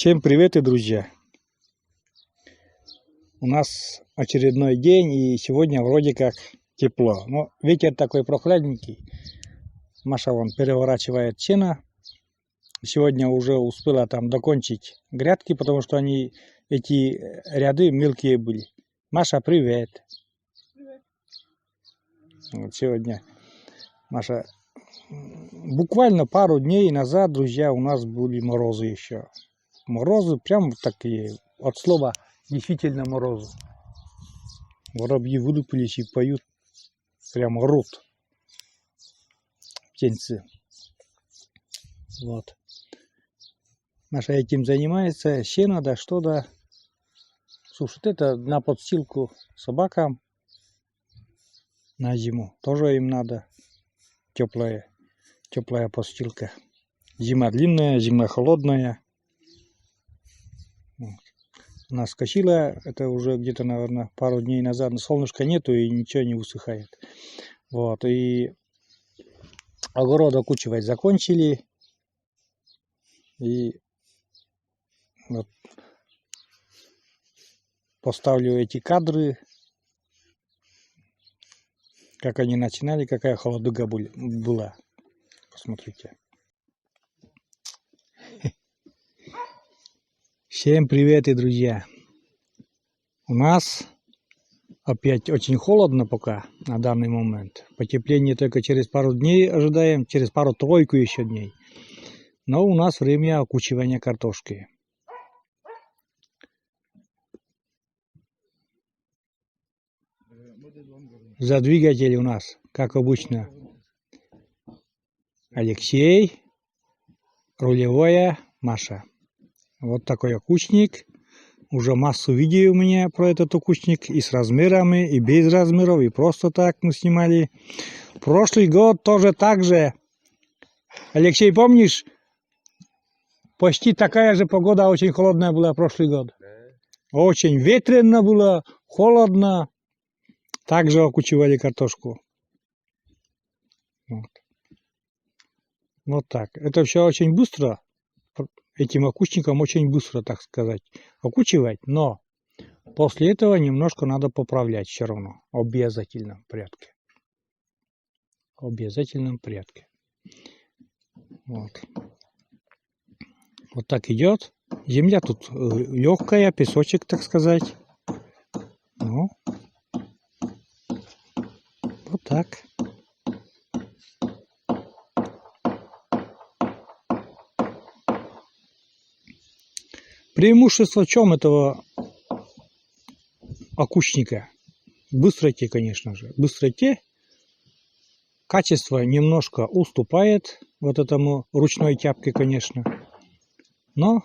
Всем привет, друзья! У нас очередной день, и сегодня вроде как тепло. Но ветер такой прохладненький. Маша вон переворачивает сено. Сегодня уже успела там докончить грядки, потому что они, эти ряды мелкие были. Маша, привет! Привет. Вот сегодня Маша... Буквально пару дней назад, друзья, у нас были морозы еще. Морозы прям такие, от слова действительно морозы. Воробьи вылупились и поют, прям орут. Птенцы. Вот. Маша этим занимается. Сено, да что да. Слушай, это на подстилку собакам на зиму. Тоже им надо теплая подстилка. Зима длинная, зима холодная. Вот. Она скосила, это уже где-то, наверное, пару дней назад. Солнышка нету и ничего не высыхает. Вот, и огород окучивать закончили. И вот поставлю эти кадры, как они начинали, какая холодуга была. Посмотрите. Всем привет, друзья! У нас опять очень холодно пока на данный момент. Потепление только через пару дней ожидаем, через пару-тройку еще дней. Но у нас время окучивания картошки. За двигатель у нас, как обычно, Алексей, рулевая Маша. Вот такой окучник. Уже массу видео у меня про этот окучник. И с размерами, и без размеров, и просто так мы снимали. Прошлый год тоже так же. Алексей, помнишь? Почти такая же погода, очень холодная была прошлый год. Очень ветрено было, холодно. Также окучивали картошку. Вот так. Это все очень быстро. Этим окучником очень быстро, так сказать, окучивать. Но после этого немножко надо поправлять все равно. В обязательном порядке. В обязательном порядке. Вот. Вот так идет. Земля тут легкая, песочек, так сказать. Ну. Вот так. Преимущество в чем этого окучника? Быстроте, конечно же. Быстроте. Качество немножко уступает вот этому ручной тяпке, конечно. Но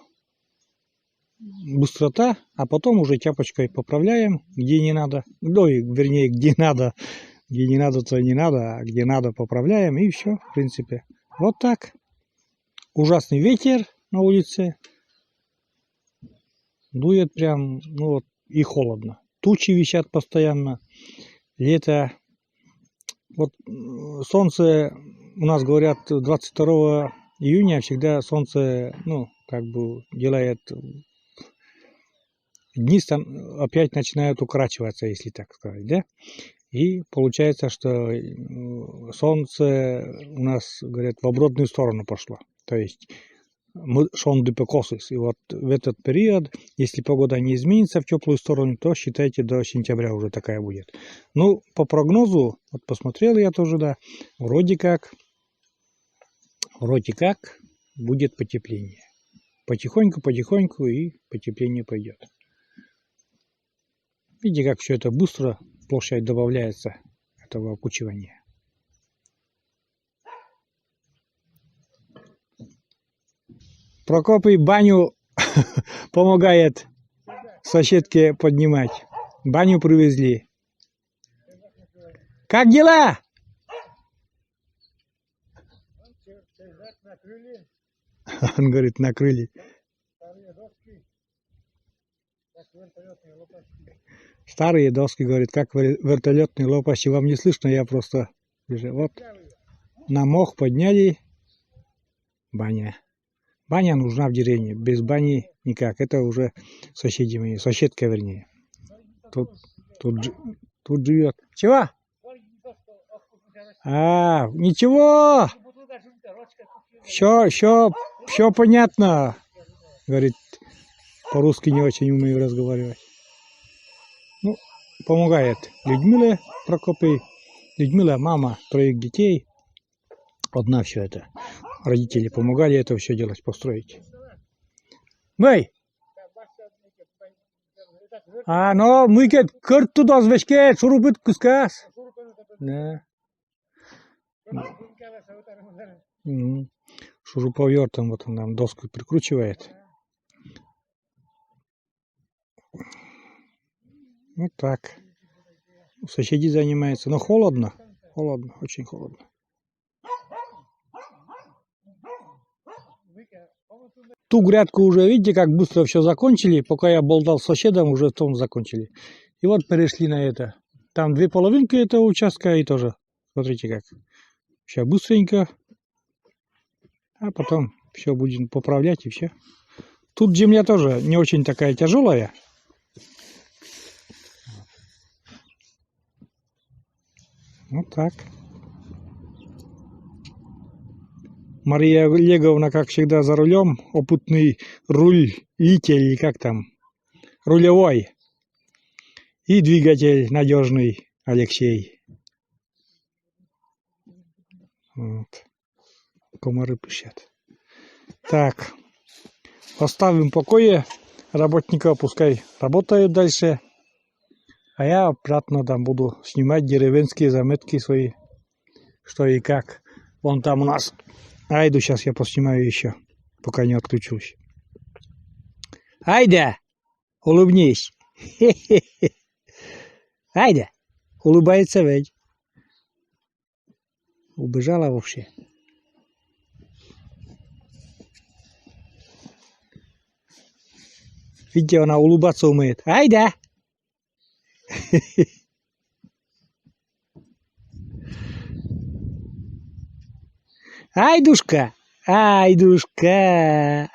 быстрота, а потом уже тяпочкой поправляем, где не надо. Ну, вернее, где надо. Где не надо, то не надо, а где надо, поправляем, и все, в принципе. Вот так. Ужасный ветер на улице. Дует прям, ну вот, и холодно. Тучи висят постоянно. Лето. Вот солнце, у нас говорят, 22 июня всегда солнце, ну, как бы делает, дни опять начинают укорачиваться, если так сказать, да? И получается, что солнце у нас, говорят, в обратную сторону пошло. То есть и вот в этот период, если погода не изменится в теплую сторону, то считайте, до сентября уже такая будет. Ну, по прогнозу, вот посмотрел я тоже, да, вроде как будет потепление. Потихоньку и потепление пойдет. Видите, как все это быстро, площадь добавляется этого окучивания. Прокопий баню помогает соседке поднимать. Баню привезли. Как дела? Он говорит, накрыли. Старые доски, говорит, как вертолетные лопасти. Вам не слышно, я просто... Вот на мох подняли. Баня. Баня нужна в деревне. Без бани никак. Это уже соседи мои. Соседка, вернее. Тут живет. Чего? Ничего. Все понятно. Говорит, по-русски не очень умею разговаривать. Ну, помогает Людмиле Прокопий. Людмила, мама 3 детей. Одна все это. Родители помогали это все делать, построить. Мэй! Но мүйкет кырт туда звешке, шурупыт кускас. Да. Шуруповертом вот он нам доску прикручивает. Вот так. Соседи занимаются. Но холодно. Холодно, очень холодно. Ту грядку уже, видите, как быстро все закончили. Пока я болтал с соседом, уже том закончили. И вот перешли на это. Там 2 половинки этого участка и тоже. Смотрите как. Сейчас быстренько. А потом все будем поправлять и все. Тут земля тоже не очень такая тяжелая. Вот так. Мария Олеговна, как всегда, за рулем. Опытный рулитель, или как там, рулевой. И двигатель надежный Алексей. Вот. Комары пищат. Так. Оставим в покое работников, пускай работают дальше. А я обратно там буду снимать деревенские заметки свои. Что и как. Вон там у нас. Айду сейчас я поснимаю еще, пока не отключусь. Айда, улыбнись. Айда, улыбается ведь. Убежала вообще. Видите, она улыбаться умеет. Айда! Айдушка! Айдушка!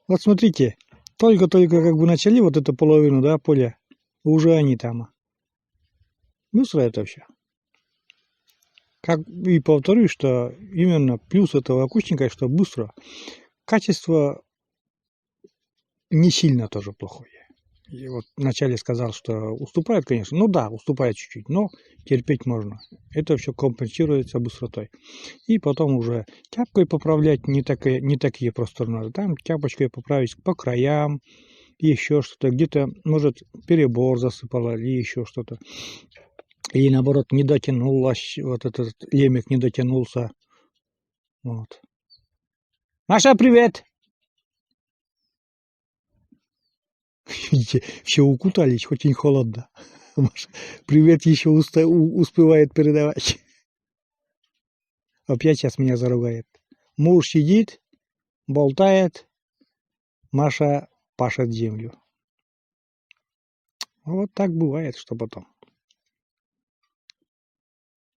Вот смотрите, только-только как бы начали вот эту половину, да, поля, уже они там. Быстро это все. Как и повторюсь, что именно плюс этого акустника, что быстро. Качество не сильно тоже плохое. И вот вначале сказал, что уступает, конечно. Ну да, уступает чуть-чуть, но терпеть можно. Это все компенсируется быстротой. И потом уже тяпкой поправлять не такие просто надо. Там тяпочкой поправить по краям, еще что-то. Где-то, может, перебор засыпало или еще что-то. Или наоборот, не дотянулась, вот этот лемик не дотянулся. Вот. Маша, привет! Видите, все укутались, очень холодно. Маша, привет еще успевает передавать. Опять сейчас меня заругает. Муж сидит, болтает, Маша пашет землю. Вот так бывает, что потом.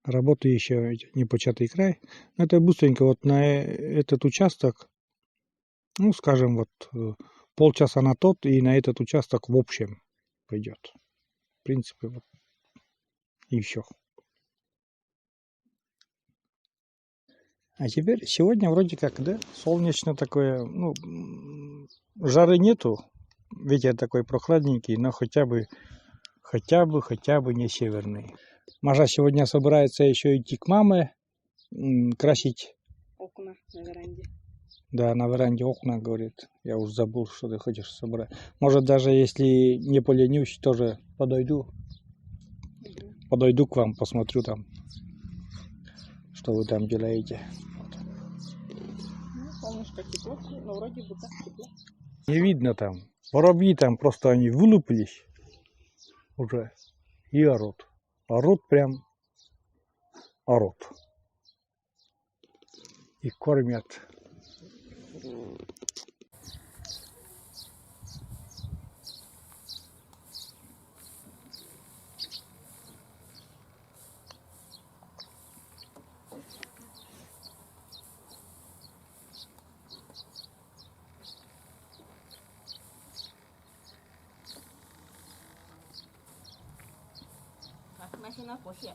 Работа еще непочатый край. Это быстренько вот на этот участок, ну, скажем, вот полчаса на тот и на этот участок в общем пойдет. В принципе, вот и все. А теперь сегодня вроде как, да, солнечно такое, ну, жары нету, ветер такой прохладненький, но хотя бы не северный. Маша сегодня собирается еще идти к маме, красить окна на веранде. Да, на веранде окна, говорит. Я уж забыл, что ты хочешь собрать. Может, даже если не поленюсь, тоже подойду. Подойду к вам, посмотрю там, что вы там делаете. Ну, солнышко тепло, но вроде бы так тепло. Не видно там. Воробьи там просто они вылупились уже и орут. Орут прям, орут. И кормят. Машина кофе.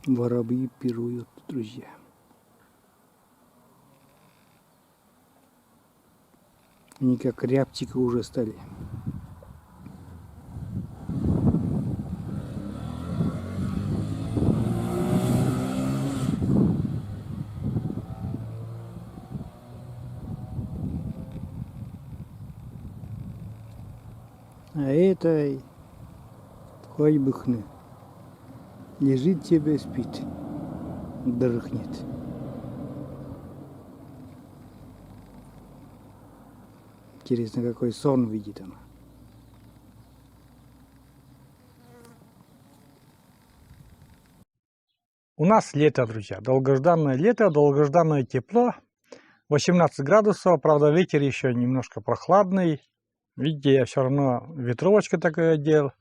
Воробьи пируют, друзья. Они как рябчики уже стали. А это хоть бы хны. Лежит тебе, спит, дрыхнет. Интересно, какой сон видит она. У нас лето, друзья. Долгожданное лето, долгожданное тепло. 18 градусов, правда, ветер еще немножко прохладный. Видите, я все равно ветровочка такая одел.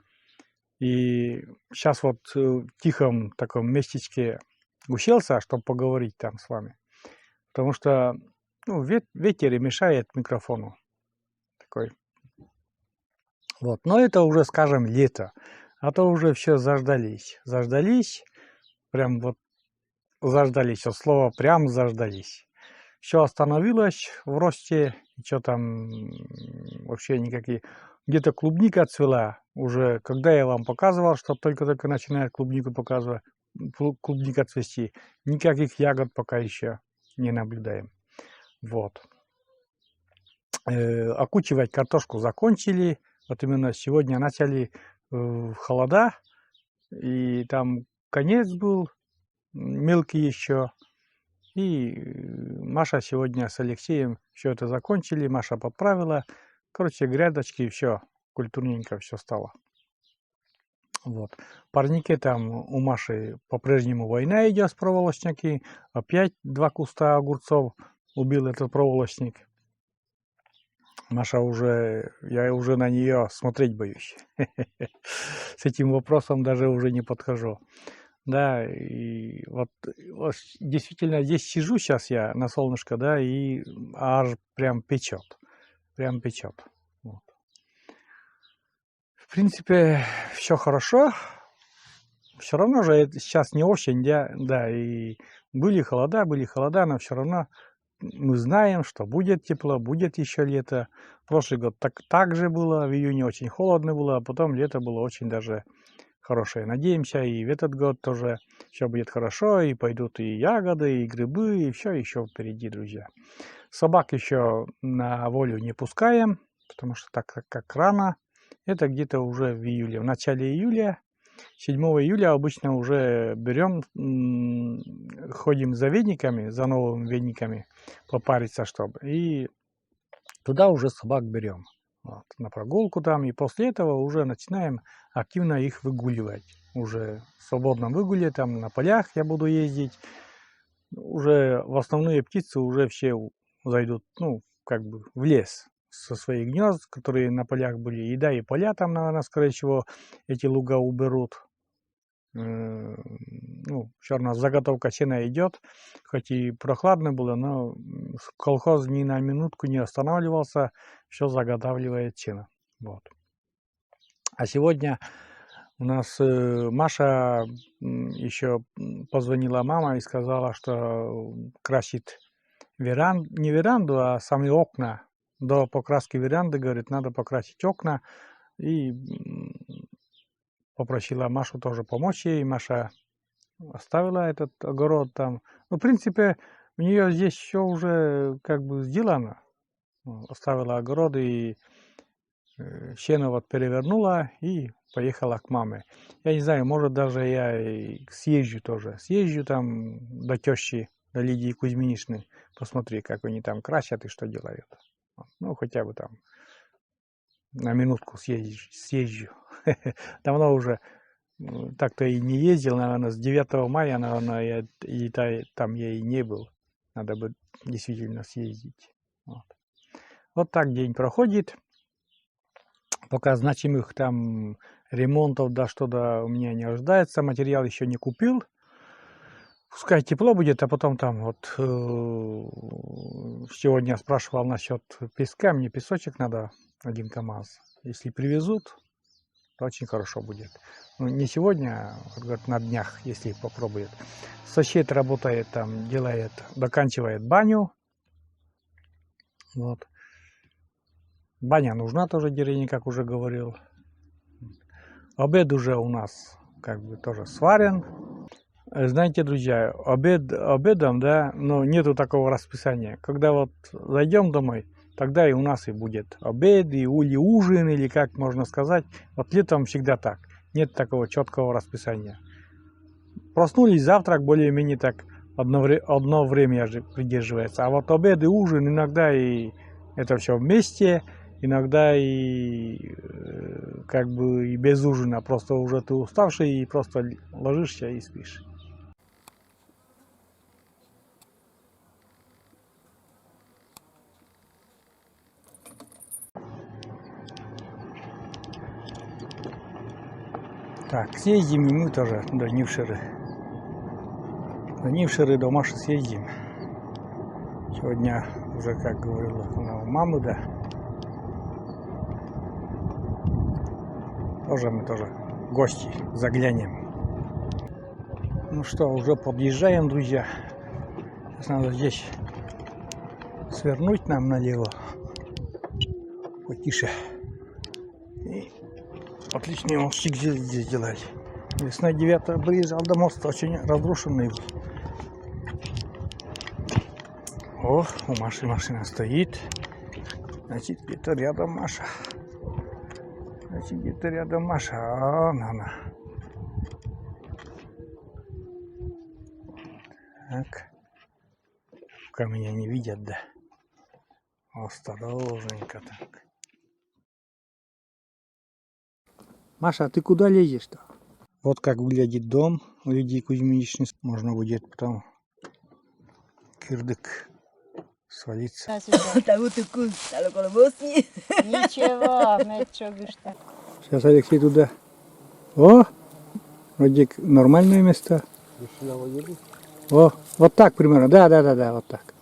И сейчас вот в тихом таком местечке уселся, чтобы поговорить там с вами. Потому что ветер и мешает микрофону. Такой. Вот. Но это уже, скажем, лето. А то уже все заждались. Заждались. Прям вот заждались. Вот слово прям заждались. Все остановилось в росте. Что там вообще никакие... Где-то клубника отцвела уже, когда я вам показывал, что только-только начинает клубнику показывать, клубника цвести. Никаких ягод пока еще не наблюдаем. Вот. Окучивать картошку закончили. Вот именно сегодня начали холода. И там конец был, мелкий еще. И Маша сегодня с Алексеем все это закончили. Маша подправила. Короче, грядочки, все, культурненько все стало. Вот. В парнике там у Маши по-прежнему война идет с проволочники. Опять 2 куста огурцов убил этот проволочник. Маша я уже на нее смотреть боюсь. С этим вопросом даже уже не подхожу. Да, и вот действительно здесь сижу сейчас я на солнышко, да, и аж прям печет. Прям печет. Вот. В принципе, все хорошо. Все равно же это сейчас не осень, да, и были холода, но все равно мы знаем, что будет тепло, будет еще лето. Прошлый год так же было, в июне очень холодно было, а потом лето было очень даже хорошее. Надеемся, и в этот год тоже все будет хорошо, и пойдут и ягоды, и грибы, и все еще впереди, друзья. Собак еще на волю не пускаем, потому что так как рано. Это где-то уже в июле, в начале июля. 7 июля обычно уже берем, ходим за ведниками, за новыми ведниками попариться, чтобы. И туда уже собак берем. Вот, на прогулку там. И после этого уже начинаем активно их выгуливать. Уже в свободном выгуле, там на полях я буду ездить. Уже в основные птицы уже все зайдут, ну, как бы в лес со своих гнезд, которые на полях были. И да, и поля там, наверное, скорее всего, эти луга уберут. Ну, все равно заготовка сена идет. Хоть и прохладно было, но колхоз ни на минутку не останавливался. Все заготавливает сено. Вот. А сегодня у нас Маша еще позвонила мама и сказала, что красит не веранду, а сами окна. До покраски веранды, говорит, надо покрасить окна. И попросила Машу тоже помочь ей. Маша оставила этот огород там. Ну, в принципе, у нее здесь все уже как бы сделано. Оставила огород и сено вот перевернула и поехала к маме. Я не знаю, может даже я и съезжу тоже. Съезжу там до тещи, до Лидии Кузьминичны. Посмотри, как они там красят и что делают. Ну, хотя бы там на минутку съезжу. Давно уже так-то и не ездил, наверное, с 9 мая, наверное, там я и не был. Надо бы действительно съездить. Вот так день проходит. Пока значимых там ремонтов, да что-то у меня не ожидается. Материал еще не купил. Пускай тепло будет, а потом там вот сегодня спрашивал насчет песка. Мне песочек надо 1 КАМАЗ. Если привезут, то очень хорошо будет. Ну, не сегодня, а говорят, на днях, если попробует. Сосед работает там, доканчивает баню. Вот. Баня нужна тоже деревне, как уже говорил. Обед уже у нас как бы тоже сварен. Знаете, друзья, обедом, да, но нету такого расписания. Когда вот зайдем домой, тогда и у нас и будет обед, или ужин, или как можно сказать. Вот летом всегда так. Нет такого четкого расписания. Проснулись, завтрак более-менее так одно время же придерживается. А вот обед и ужин иногда и это все вместе, иногда и как бы и без ужина. Просто уже ты уставший и просто ложишься и спишь. Так, съездим и мы тоже до Нивширы. До Нивширы до Маши съездим. Сегодня уже, как говорила у мамы, да. Тоже мы в гости заглянем. Ну что, уже подъезжаем, друзья. Сейчас надо здесь свернуть нам налево. Потише. И отличный мостик здесь делали. Весной 9 приезжал до моста, очень разрушенный. О, у Маши машина стоит. Значит, где-то рядом Маша. Значит, где-то рядом Маша. А, она. Так. Пока меня не видят, да. Осторожненько так. Маша, а ты куда лезешь-то? Вот как выглядит дом у Лидии Кузьминичны. Можно будет потом кирдык свалиться. Ничего, ничего, что. Сейчас Алексей туда. О, вроде нормальное место. О, вот так примерно. Да, вот так.